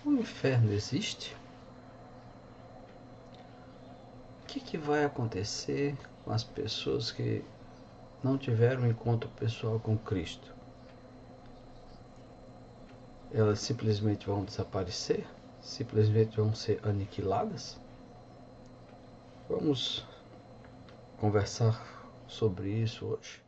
O inferno existe? O que vai acontecer com as pessoas que não tiveram um encontro pessoal com Cristo? Elas simplesmente vão desaparecer? Simplesmente vão ser aniquiladas? Vamos conversar sobre isso hoje.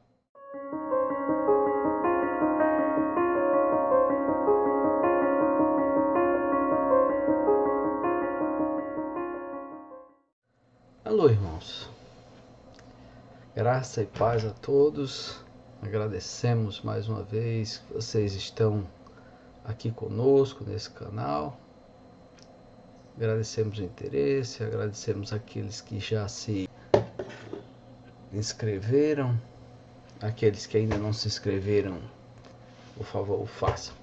Alô, irmãos. Graça e paz a todos. Agradecemos mais uma vez que vocês estão aqui conosco nesse canal. Agradecemos o interesse, agradecemos aqueles que já se inscreveram, aqueles que ainda não se inscreveram, por favor, o façam.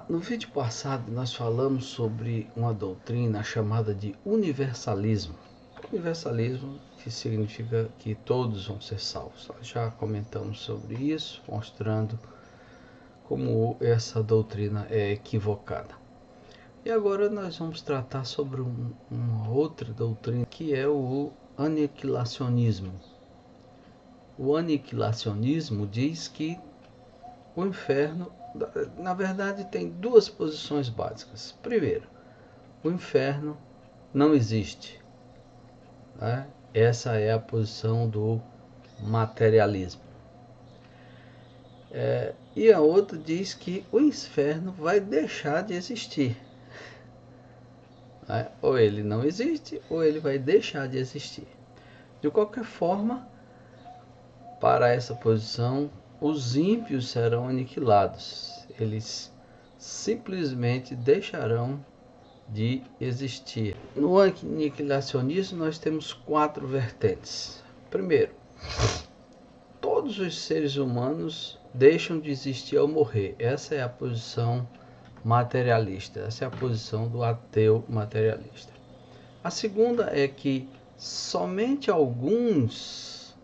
No vídeo passado nós falamos sobre uma doutrina chamada de universalismo. Universalismo que significa que todos vão ser salvos. Nós já comentamos sobre isso, mostrando como essa doutrina é equivocada. E agora nós vamos tratar sobre uma outra doutrina, que é o aniquilacionismo. O aniquilacionismo diz que o inferno, na verdade, tem duas posições básicas. Primeiro, o inferno não existe. Né? Essa é a posição do materialismo. E a outra diz que o inferno vai deixar de existir. Né? Ou ele não existe, ou ele vai deixar de existir. De qualquer forma, para essa posição, os ímpios serão aniquilados. Eles simplesmente deixarão de existir. No aniquilacionismo nós temos 4 vertentes. Primeiro, todos os seres humanos deixam de existir ao morrer. Essa é a posição materialista, essa é a posição do ateu materialista. A segunda é que somente alguns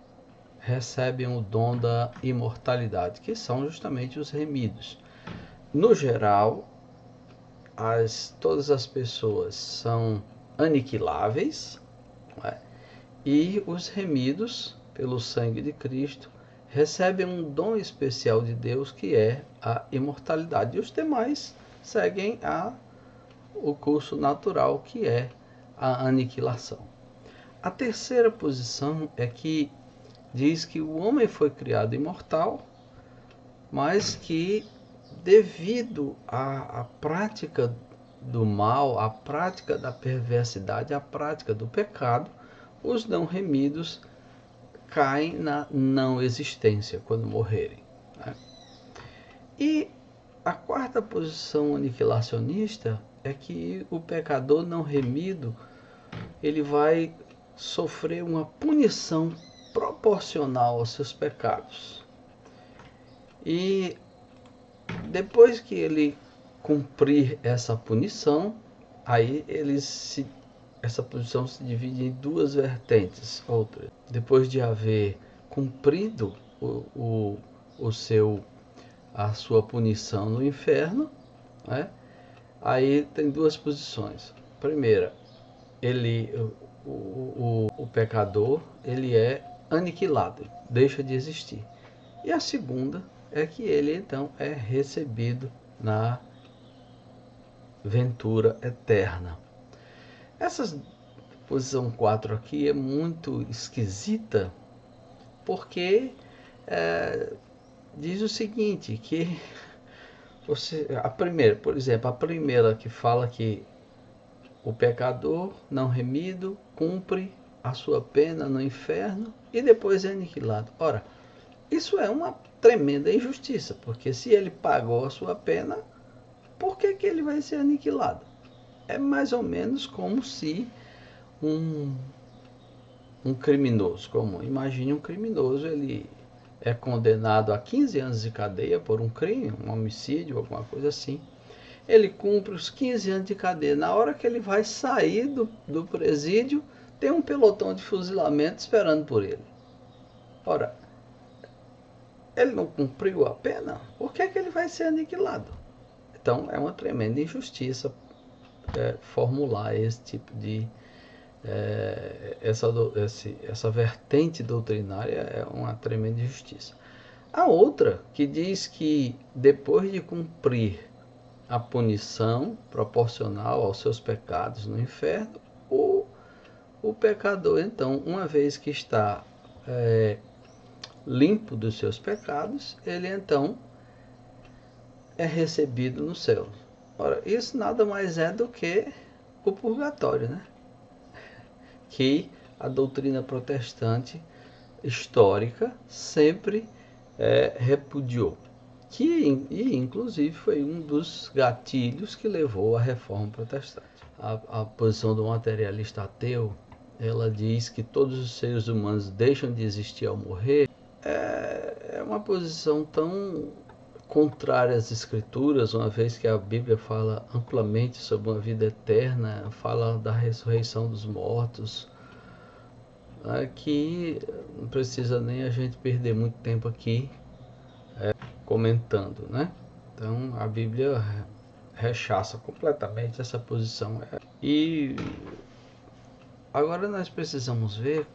recebem o dom da imortalidade, que são justamente os remidos. No geral, todas as pessoas são aniquiláveis, e os remidos pelo sangue de Cristo recebem um dom especial de Deus, que é a imortalidade. E os demais seguem o curso natural, que é a aniquilação. A terceira posição é que diz que o homem foi criado imortal, mas que devido à prática do mal, à prática da perversidade, à prática do pecado, os não remidos caem na não existência quando morrerem. Né? E a quarta posição aniquilacionista é que o pecador não remido, ele vai sofrer uma punição proporcional aos seus pecados. E depois que ele cumprir essa punição, aí essa punição se divide em 2 vertentes. Outra, depois de haver cumprido a sua punição no inferno, né? Aí tem 2 posições. Primeira, o pecador, ele é aniquilado, deixa de existir. E a segunda é que ele então é recebido na ventura eterna. Essa posição 4 aqui é muito esquisita, porque diz o seguinte, que por exemplo, a primeira que fala que o pecador não remido cumpre a sua pena no inferno e depois é aniquilado. Ora, isso é uma tremenda injustiça, porque se ele pagou a sua pena, por que ele vai ser aniquilado? É mais ou menos como se um criminoso comum, imagine um criminoso, ele é condenado a 15 anos de cadeia por um crime, um homicídio, alguma coisa assim. Ele cumpre os 15 anos de cadeia. Na hora que ele vai sair do presídio, tem um pelotão de fuzilamento esperando por ele. Ora, ele não cumpriu a pena, por que ele vai ser aniquilado? Então é uma tremenda injustiça formular esse tipo de essa vertente doutrinária é uma tremenda injustiça. A outra que diz que depois de cumprir a punição proporcional aos seus pecados no inferno, o pecador, então, uma vez que está limpo dos seus pecados, ele então é recebido no céu. Ora, isso nada mais é do que o purgatório, né? Que a doutrina protestante histórica sempre repudiou. E inclusive foi um dos gatilhos que levou à reforma protestante. A posição do materialista ateu, ela diz que todos os seres humanos deixam de existir ao morrer. É uma posição tão contrária às escrituras, uma vez que a Bíblia fala amplamente sobre uma vida eterna, fala da ressurreição dos mortos, que não precisa nem a gente perder muito tempo aqui comentando, né? Então a Bíblia rechaça completamente essa posição. E agora nós precisamos ver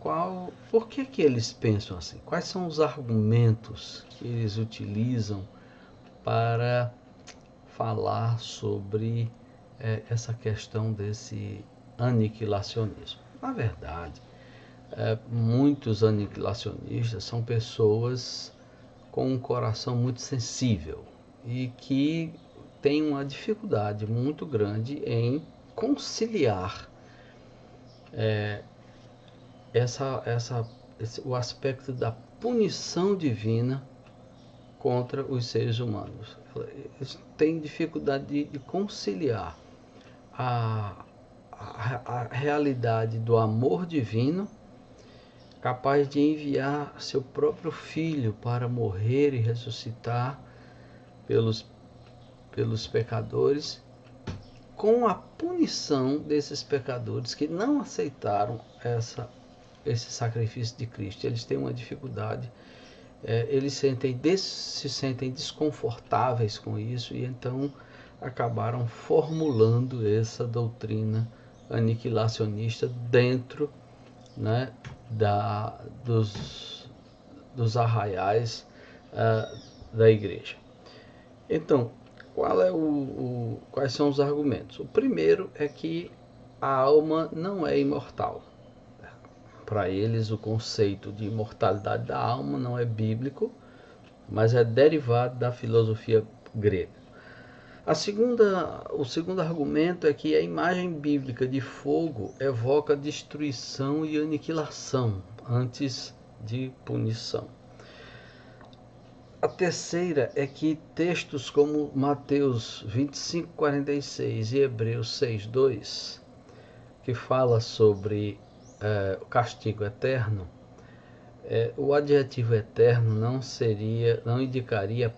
por que eles pensam assim, quais são os argumentos que eles utilizam para falar sobre essa questão desse aniquilacionismo. Na verdade, muitos aniquilacionistas são pessoas com um coração muito sensível e que têm uma dificuldade muito grande em conciliar o aspecto da punição divina contra os seres humanos. Eles têm dificuldade de conciliar a realidade do amor divino, capaz de enviar seu próprio filho para morrer e ressuscitar pelos pecadores, com a punição desses pecadores que não aceitaram esse sacrifício de Cristo. Eles têm uma dificuldade, eles se sentem desconfortáveis com isso e então acabaram formulando essa doutrina aniquilacionista dentro, né, dos arraiais da igreja. Então, quais são os argumentos? O primeiro é que a alma não é imortal. Para eles, o conceito de imortalidade da alma não é bíblico, mas é derivado da filosofia grega. O segundo argumento é que a imagem bíblica de fogo evoca destruição e aniquilação antes de punição. A terceira é que textos como Mateus 25:46 e Hebreus 6:2, que fala sobre o castigo eterno, o adjetivo eterno não indicaria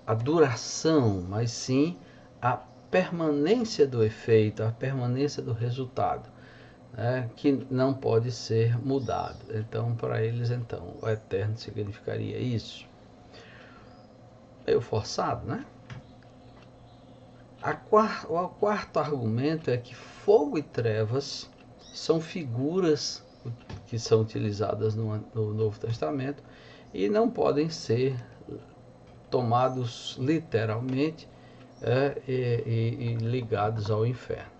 a duração, mas sim a permanência do efeito, a permanência do resultado, que não pode ser mudado. Então, para eles, o eterno significaria isso. Meio forçado, né? O quarto argumento é que fogo e trevas são figuras que são utilizadas no Novo Testamento e não podem ser tomados literalmente e ligados ao inferno.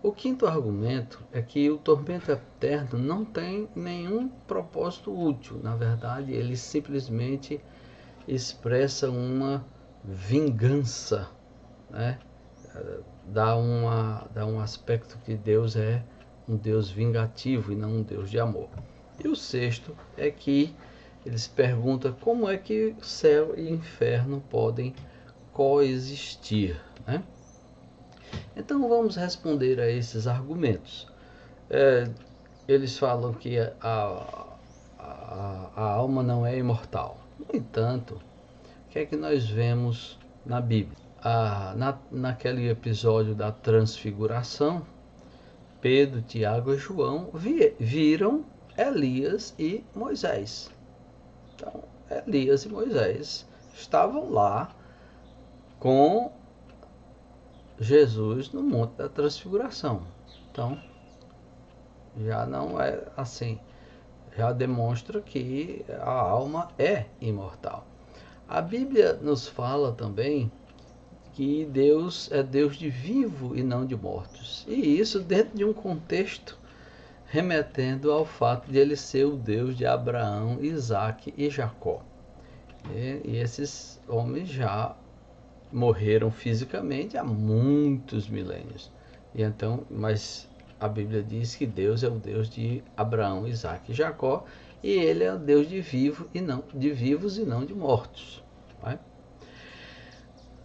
O quinto argumento é que o tormento eterno não tem nenhum propósito útil. Na verdade, ele simplesmente expressa uma vingança, né? Dá um aspecto que Deus é um Deus vingativo e não um Deus de amor. E o sexto é que eles perguntam como é que céu e inferno podem coexistir, né? Então vamos responder a esses argumentos. Eles falam que a alma não é imortal. No entanto, o que é que nós vemos na Bíblia? Naquele episódio da transfiguração, Pedro, Tiago e João viram Elias e Moisés. Então, Elias e Moisés estavam lá com Jesus no Monte da Transfiguração. Então, já não é assim, já demonstra que a alma é imortal. A Bíblia nos fala também que Deus é Deus de vivo e não de mortos. E isso dentro de um contexto remetendo ao fato de ele ser o Deus de Abraão, Isaque e Jacó. E esses homens já morreram fisicamente há muitos milênios. E então, mas a Bíblia diz que Deus é o Deus de Abraão, Isaque e Jacó, e ele é o Deus de vivos e não de mortos. Não é?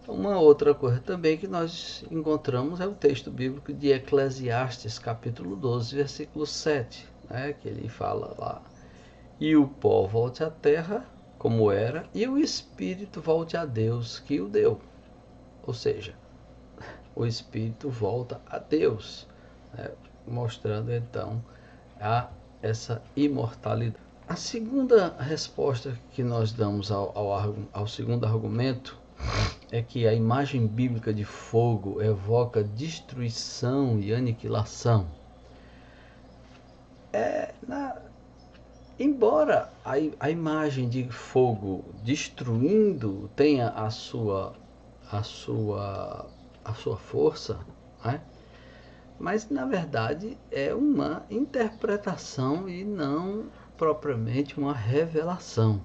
Uma outra coisa também que nós encontramos é o texto bíblico de Eclesiastes, capítulo 12, versículo 7, né, que ele fala lá: e o pó volte à terra, como era, e o espírito volte a Deus, que o deu. Ou seja, o espírito volta a Deus, né, mostrando então essa imortalidade. A segunda resposta que nós damos ao segundo argumento é que a imagem bíblica de fogo evoca destruição e aniquilação. Embora a imagem de fogo destruindo tenha a sua força, né? Mas na verdade é uma interpretação e não propriamente uma revelação.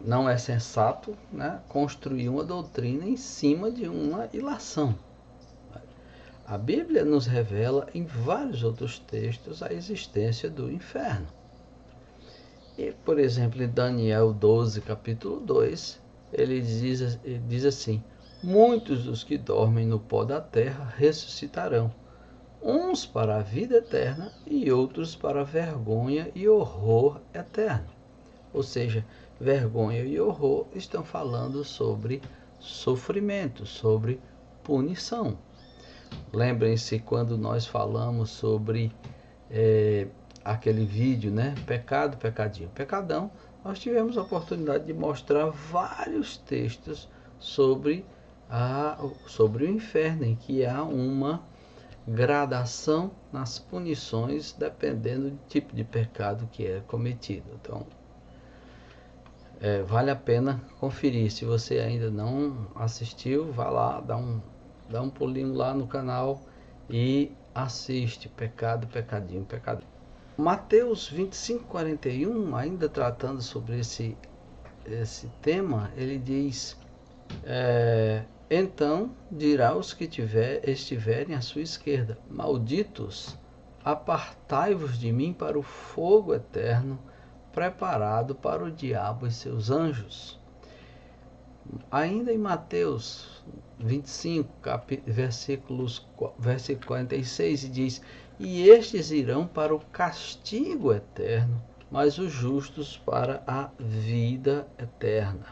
Não é sensato, né, construir uma doutrina em cima de uma ilação. A Bíblia nos revela em vários outros textos a existência do inferno. E, por exemplo, em Daniel 12, capítulo 2, ele diz assim: muitos dos que dormem no pó da terra ressuscitarão, uns para a vida eterna e outros para a vergonha e horror eterno. Ou seja, vergonha e horror estão falando sobre sofrimento, sobre punição. Lembrem-se quando nós falamos sobre aquele vídeo, né? Pecado, pecadinho, pecadão. Nós tivemos a oportunidade de mostrar vários textos sobre o inferno, em que há uma gradação nas punições dependendo do tipo de pecado que é cometido. Então, vale a pena conferir. Se você ainda não assistiu, vá lá, dá um pulinho lá no canal e assiste Pecado, Pecadinho, Pecadinho. Mateus 25:41, ainda tratando sobre esse tema, ele diz: então dirá os que estiverem à sua esquerda: malditos, apartai-vos de mim para o fogo eterno, preparado para o diabo e seus anjos. Ainda em Mateus 25, versículo 46, diz: e estes irão para o castigo eterno, mas os justos para a vida eterna.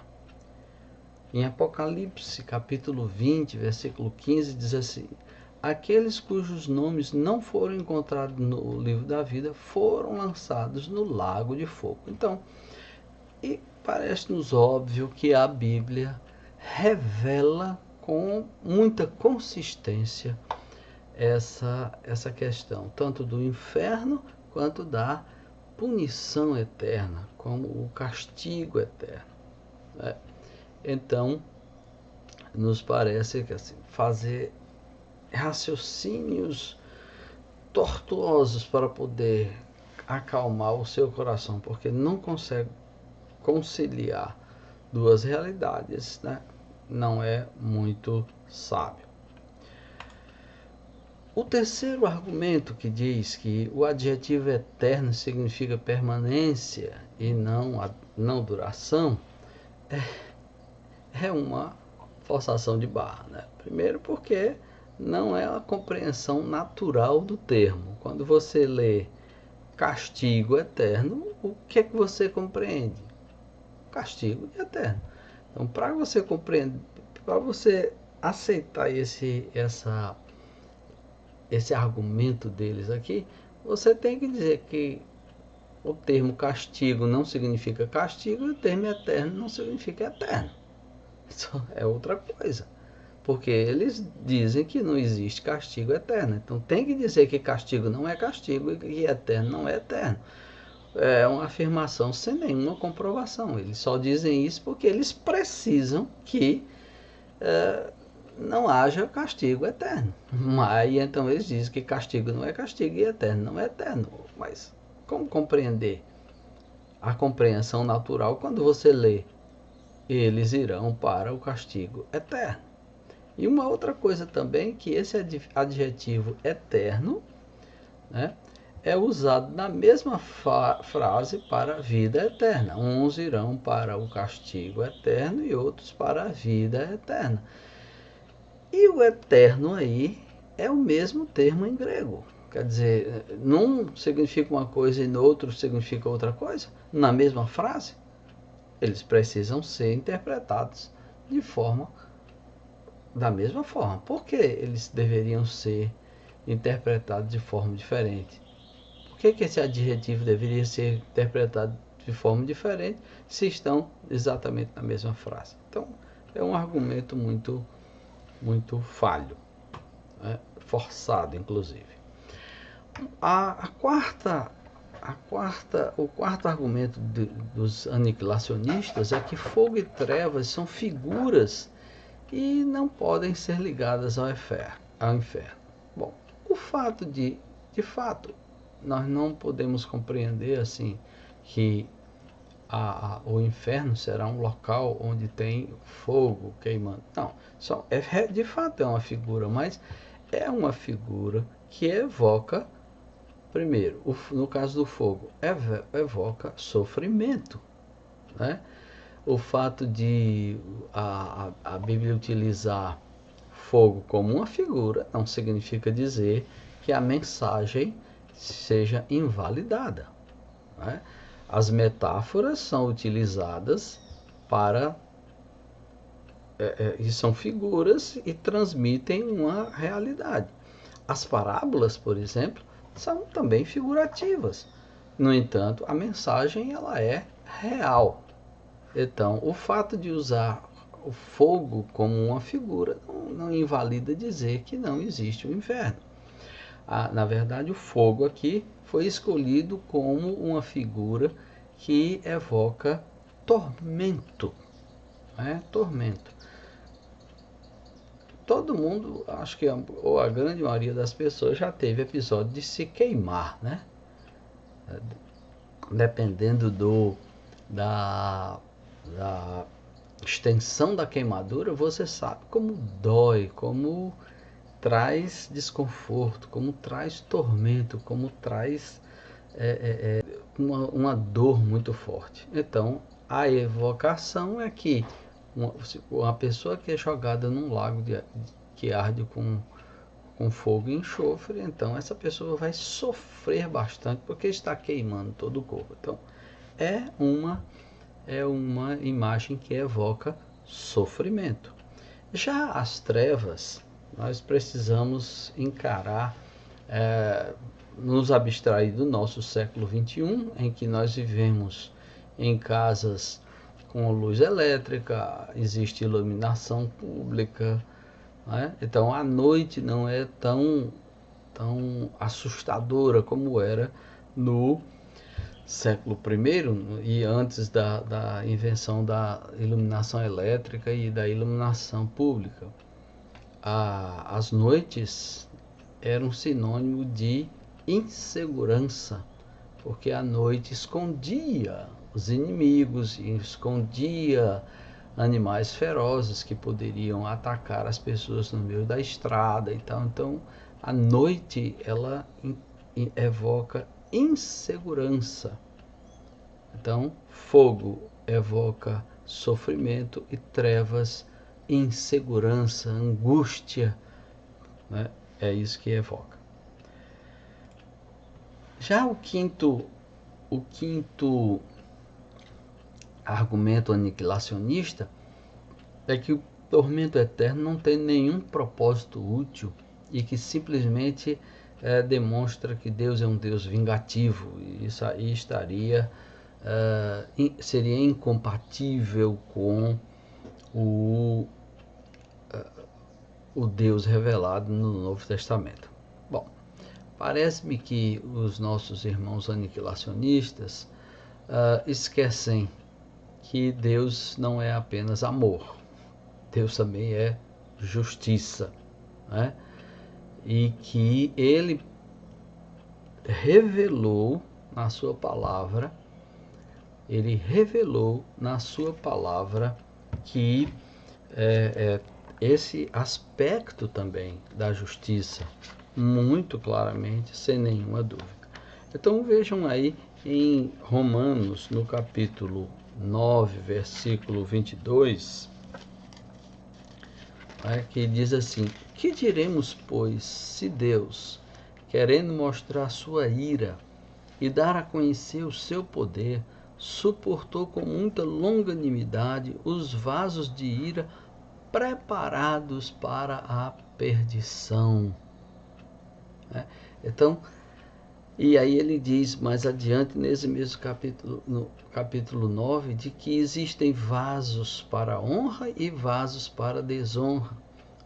Em Apocalipse, capítulo 20, versículo 15, diz assim: aqueles cujos nomes não foram encontrados no livro da vida foram lançados no lago de fogo. Então, parece-nos óbvio que a Bíblia revela com muita consistência essa questão, tanto do inferno quanto da punição eterna, como o castigo eterno. Né? Então, nos parece que assim, fazer raciocínios tortuosos para poder acalmar o seu coração, porque não consegue conciliar duas realidades, né? Não é muito sábio. O terceiro argumento, que diz que o adjetivo eterno significa permanência e não duração, é uma forçação de barra, né? Primeiro porque não é a compreensão natural do termo. Quando você lê castigo eterno, o que é que você compreende? Castigo eterno. Então, para você compreender, para você aceitar esse argumento deles aqui, você tem que dizer que o termo castigo não significa castigo e o termo eterno não significa eterno. Isso é outra coisa. Porque eles dizem que não existe castigo eterno. Então tem que dizer que castigo não é castigo e que eterno não é eterno. É uma afirmação sem nenhuma comprovação. Eles só dizem isso porque eles precisam que não haja castigo eterno. Mas então eles dizem que castigo não é castigo e eterno não é eterno. Mas como compreender a compreensão natural quando você lê eles irão para o castigo eterno? E uma outra coisa também, que esse adjetivo eterno, né, é usado na mesma frase para a vida eterna. Uns irão para o castigo eterno e outros para a vida eterna. E o eterno aí é o mesmo termo em grego. Quer dizer, num significa uma coisa e no outro significa outra coisa, na mesma frase. Eles precisam ser interpretados da mesma forma. Por que eles deveriam ser interpretados de forma diferente? Por que esse adjetivo deveria ser interpretado de forma diferente se estão exatamente na mesma frase? Então, é um argumento muito falho, né? Forçado, inclusive. O quarto argumento dos aniquilacionistas é que fogo e trevas são figuras e não podem ser ligadas ao inferno. Bom, de fato, nós não podemos compreender assim que o inferno será um local onde tem fogo queimando. Não, de fato é uma figura, mas é uma figura que evoca, primeiro, no caso do fogo, evoca sofrimento, né? O fato de a Bíblia utilizar fogo como uma figura não significa dizer que a mensagem seja invalidada, né? As metáforas são utilizadas para e são figuras e transmitem uma realidade. As parábolas, por exemplo, são também figurativas. No entanto, a mensagem ela é real. Então, o fato de usar o fogo como uma figura não invalida dizer que não existe o inferno. Na verdade, o fogo aqui foi escolhido como uma figura que evoca tormento, né? Tormento. Todo mundo, acho que ou a grande maioria das pessoas já teve episódio de se queimar, né? Dependendo da extensão da queimadura, você sabe como dói, como traz desconforto, como traz tormento, como traz uma dor muito forte. Então, a evocação é que uma pessoa que é jogada num lago que arde com fogo e enxofre, então essa pessoa vai sofrer bastante porque está queimando todo o corpo. Então, é uma imagem que evoca sofrimento. Já as trevas, nós precisamos encarar, nos abstrair do nosso século XXI, em que nós vivemos em casas com luz elétrica, existe iluminação pública, né? Então a noite não é tão assustadora como era no século I e antes da invenção da iluminação elétrica e da iluminação pública. As noites eram sinônimo de insegurança, porque a noite escondia os inimigos e escondia animais ferozes que poderiam atacar as pessoas no meio da estrada. Então a noite ela evoca insegurança. Então, fogo evoca sofrimento e trevas, insegurança, angústia, né? É isso que evoca. Já o quinto argumento aniquilacionista é que o tormento eterno não tem nenhum propósito útil e que simplesmente demonstra que Deus é um Deus vingativo, e isso aí seria incompatível com o Deus revelado no Novo Testamento. Bom, parece-me que os nossos irmãos aniquilacionistas esquecem que Deus não é apenas amor, Deus também é justiça, né? E que Ele revelou na sua palavra, que esse aspecto também da justiça, muito claramente, sem nenhuma dúvida. Então vejam aí em Romanos, no capítulo 9, versículo 22, que diz assim: que diremos, pois, se Deus, querendo mostrar sua ira e dar a conhecer o seu poder, suportou com muita longanimidade os vasos de ira preparados para a perdição. Então, e aí ele diz mais adiante, nesse mesmo capítulo, no capítulo 9, de que existem vasos para honra e vasos para desonra,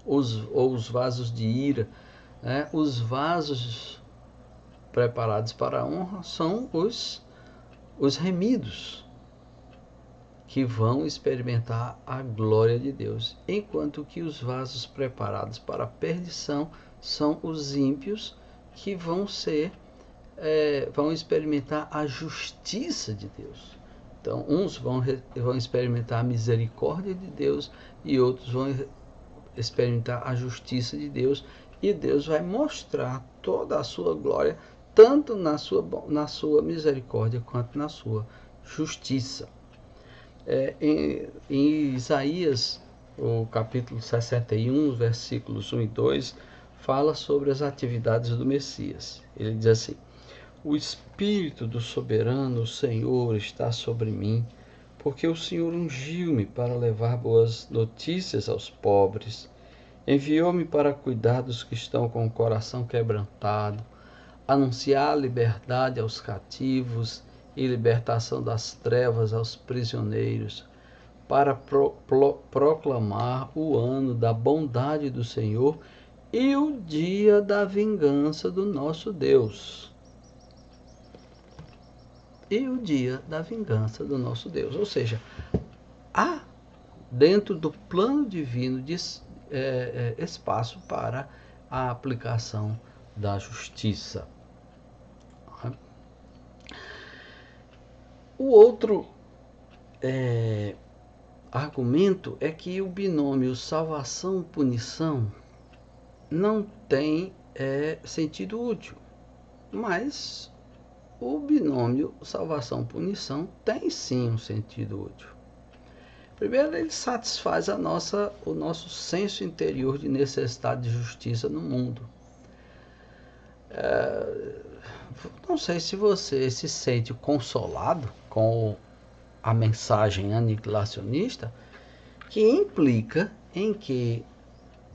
ou os vasos de ira. Os vasos preparados para a honra são os remidos, que vão experimentar a glória de Deus, enquanto que os vasos preparados para a perdição são os ímpios, que vão experimentar a justiça de Deus. Então, uns vão experimentar a misericórdia de Deus e outros vão experimentar a justiça de Deus, e Deus vai mostrar toda a sua glória, tanto na sua misericórdia quanto na sua justiça. Em Isaías, o capítulo 61, versículos 1 e 2, fala sobre as atividades do Messias. Ele diz assim: o Espírito do soberano Senhor está sobre mim, porque o Senhor ungiu-me para levar boas notícias aos pobres. Enviou-me para cuidar dos que estão com o coração quebrantado, anunciar liberdade aos cativos e libertação das trevas aos prisioneiros, para proclamar o ano da bondade do Senhor e o dia da vingança do nosso Deus. Ou seja, há dentro do plano divino espaço para a aplicação da justiça. O outro argumento é que o binômio salvação-punição não tem sentido útil, mas o binômio salvação-punição tem sim um sentido útil. Primeiro, ele satisfaz o nosso senso interior de necessidade de justiça no mundo. Não sei se você se sente consolado com a mensagem aniquilacionista, que implica em que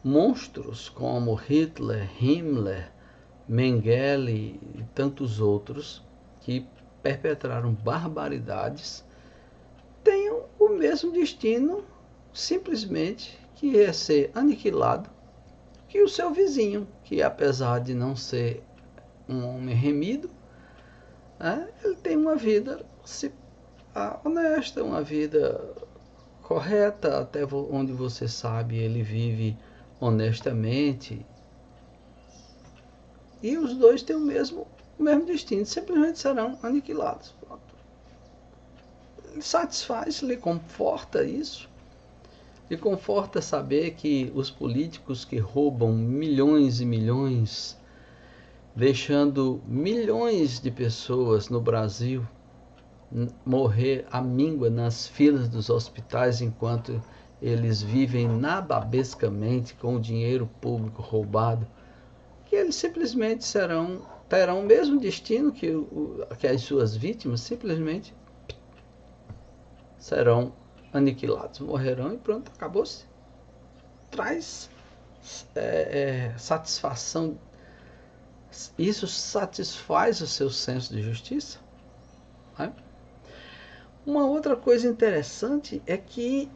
monstros como Hitler, Himmler, Mengele e tantos outros que perpetraram barbaridades tenham o mesmo destino, simplesmente, que é ser aniquilado, que o seu vizinho, que apesar de não ser um homem remido, ele tem uma vida honesta, uma vida correta, até onde você sabe, ele vive honestamente, e os dois têm o mesmo destino, simplesmente serão aniquilados. Lhe satisfaz, lhe conforta isso, lhe conforta saber que os políticos que roubam milhões e milhões, deixando milhões de pessoas no Brasil morrer à míngua nas filas dos hospitais enquanto eles vivem nababescamente com o dinheiro público roubado, que eles simplesmente terão o mesmo destino que as suas vítimas, simplesmente serão aniquilados, morrerão e pronto, acabou-se. Traz satisfação, isso satisfaz o seu senso de justiça? Né? Uma outra coisa interessante é que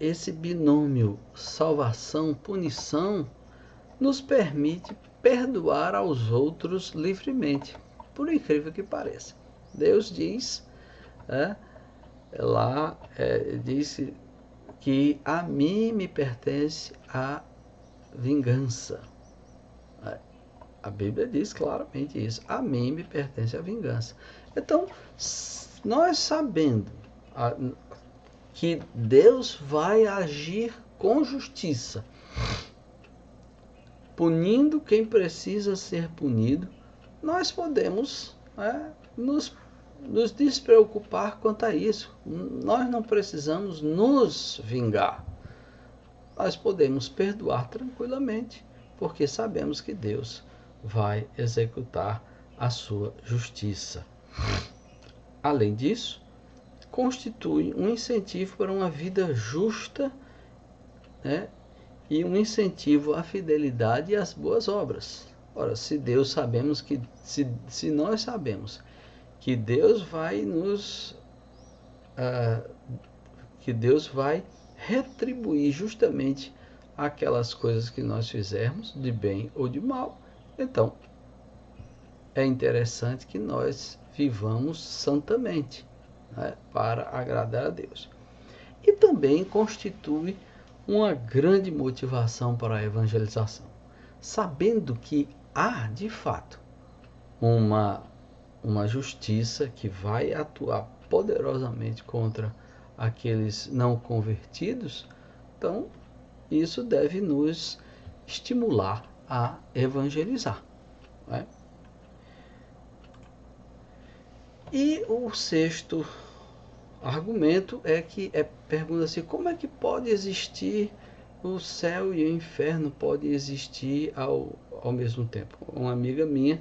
esse binômio salvação-punição nos permite perdoar aos outros livremente, por incrível que pareça. Deus diz, diz que a mim me pertence a vingança. A Bíblia diz claramente isso, a mim me pertence a vingança. Então, nós sabendo que Deus vai agir com justiça, punindo quem precisa ser punido, nós podemos nos despreocupar quanto a isso. Nós não precisamos nos vingar. Nós podemos perdoar tranquilamente, porque sabemos que Deus vai executar a sua justiça. Além disso, constitui um incentivo para uma vida justa, e um incentivo à fidelidade e às boas obras. Ora, se nós sabemos que Deus vai que Deus vai retribuir justamente aquelas coisas que nós fizermos, de bem ou de mal, então é interessante que nós vivamos santamente, para agradar a Deus. E também constitui uma grande motivação para a evangelização, sabendo que há, de fato, uma justiça que vai atuar poderosamente contra aqueles não convertidos. Então, isso deve nos estimular a evangelizar. E o sexto argumento pergunta-se como é que pode existir o céu e o inferno, pode existir ao mesmo tempo. Uma amiga minha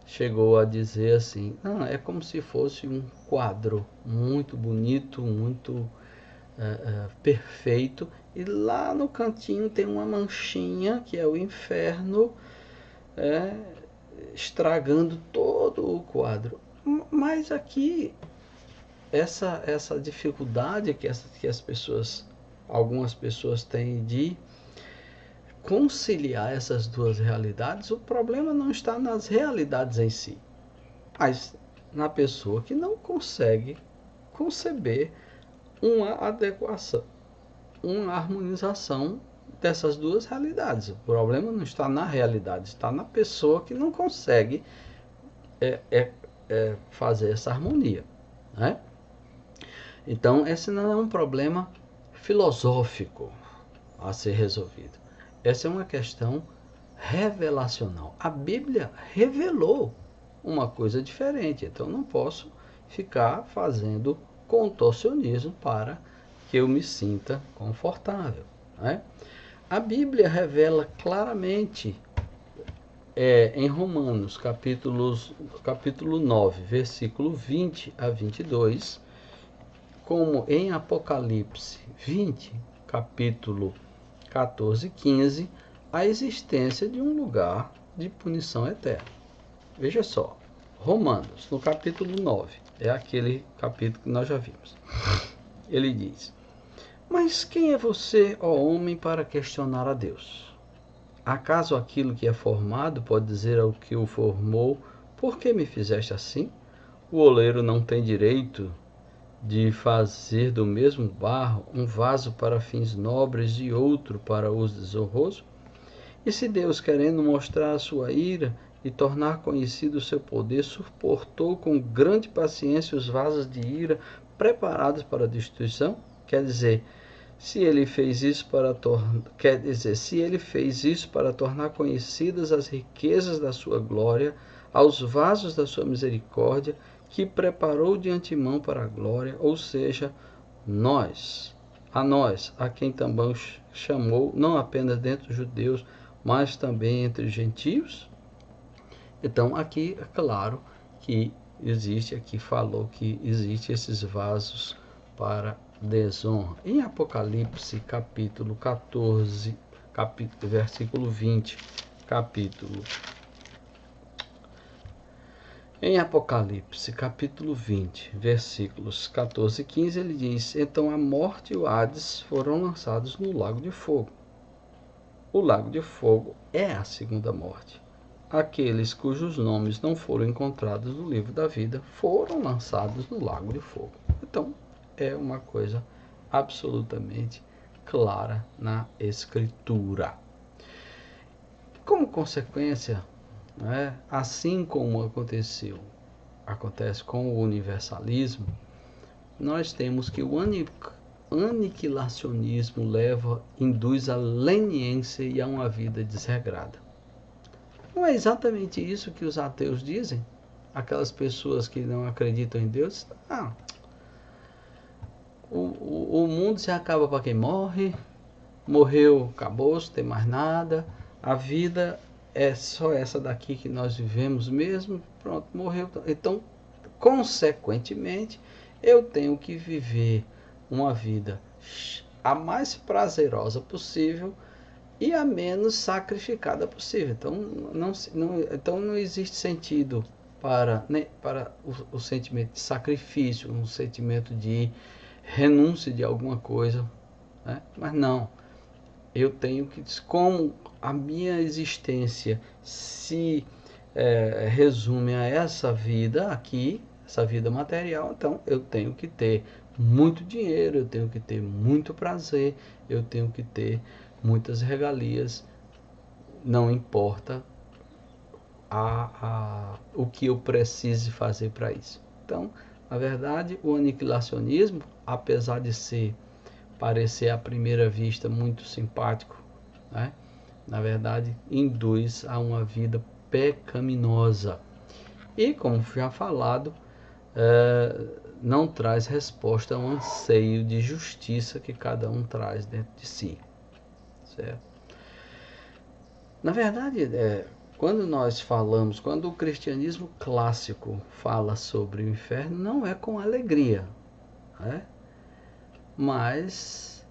chegou a dizer assim, é como se fosse um quadro muito bonito, muito perfeito, e lá no cantinho tem uma manchinha, que é o inferno, estragando todo o quadro. Mas aqui, essa dificuldade que algumas pessoas têm de conciliar essas duas realidades, o problema não está nas realidades em si, mas na pessoa que não consegue conceber uma adequação, uma harmonização dessas duas realidades. O problema não está na realidade, está na pessoa que não consegue fazer essa harmonia, né? Então, esse não é um problema filosófico a ser resolvido. Essa é uma questão revelacional. A Bíblia revelou uma coisa diferente, então não posso ficar fazendo contorcionismo para que eu me sinta confortável, né? A Bíblia revela claramente em Romanos, capítulo 9, versículo 20 a 22, como em Apocalipse 20, capítulo 14 e 15, a existência de um lugar de punição eterna. Veja só, Romanos, no capítulo 9, é aquele capítulo que nós já vimos. Ele diz: mas quem é você, ó homem, para questionar a Deus? Acaso aquilo que é formado pode dizer ao que o formou, por que me fizeste assim? O oleiro não tem direito de fazer do mesmo barro um vaso para fins nobres e outro para uso desonroso? E se Deus, querendo mostrar a sua ira e tornar conhecido o seu poder, suportou com grande paciência os vasos de ira preparados para a destruição? Quer dizer, se ele fez isso para tornar conhecidas as riquezas da sua glória aos vasos da sua misericórdia, que preparou de antemão para a glória, ou seja, a quem também chamou, não apenas dentre os judeus, mas também entre os gentios. Então aqui é claro que falou que existe esses vasos para desonra. Em Apocalipse capítulo versículo 20, capítulo. Em Apocalipse, capítulo 20, versículos 14 e 15, ele diz: então a morte e o Hades foram lançados no lago de fogo. O lago de fogo é a segunda morte. Aqueles cujos nomes não foram encontrados no livro da vida foram lançados no lago de fogo. Então, é uma coisa absolutamente clara na Escritura. Como consequência, né, assim como acontece com o universalismo, nós temos que o aniquilacionismo induz a leniência e a uma vida desregrada. Não é exatamente isso que os ateus dizem? Aquelas pessoas que não acreditam em Deus? O mundo se acaba para quem morre, morreu, acabou, não tem mais nada, a vida é só essa daqui que nós vivemos mesmo, pronto, morreu. Então, consequentemente, eu tenho que viver uma vida a mais prazerosa possível e a menos sacrificada possível. Então não existe sentido para o sentimento de sacrifício, um sentimento de renúncia de alguma coisa, né? Mas não, eu tenho que, como a minha existência se resume a essa vida aqui, essa vida material, então eu tenho que ter muito dinheiro, eu tenho que ter muito prazer, eu tenho que ter muitas regalias, não importa o que eu precise fazer para isso. Então, na verdade, o aniquilacionismo, apesar de parecer à primeira vista muito simpático, né, na verdade, induz a uma vida pecaminosa. E, como já falado, não traz resposta ao anseio de justiça que cada um traz dentro de si. Certo? Na verdade, quando o cristianismo clássico fala sobre o inferno, não é com alegria, né? Mas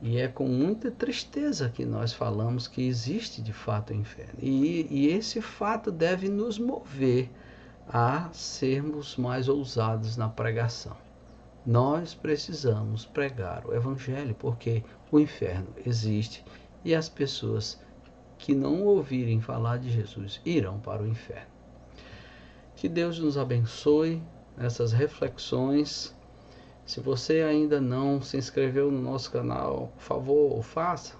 é com muita tristeza que nós falamos que existe de fato o inferno. E esse fato deve nos mover a sermos mais ousados na pregação. Nós precisamos pregar o Evangelho, porque o inferno existe e as pessoas que não ouvirem falar de Jesus irão para o inferno. Que Deus nos abençoe nessas reflexões. Se você ainda não se inscreveu no nosso canal, por favor, faça.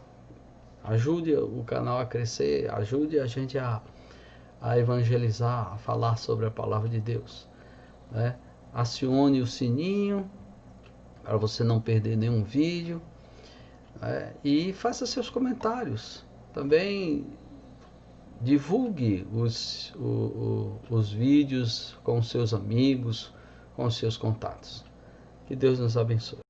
Ajude o canal a crescer, ajude a gente a evangelizar, a falar sobre a palavra de Deus, né? Acione o sininho para você não perder nenhum vídeo, né? E faça seus comentários. Também divulgue os vídeos com seus amigos, com seus contatos. Que Deus nos abençoe.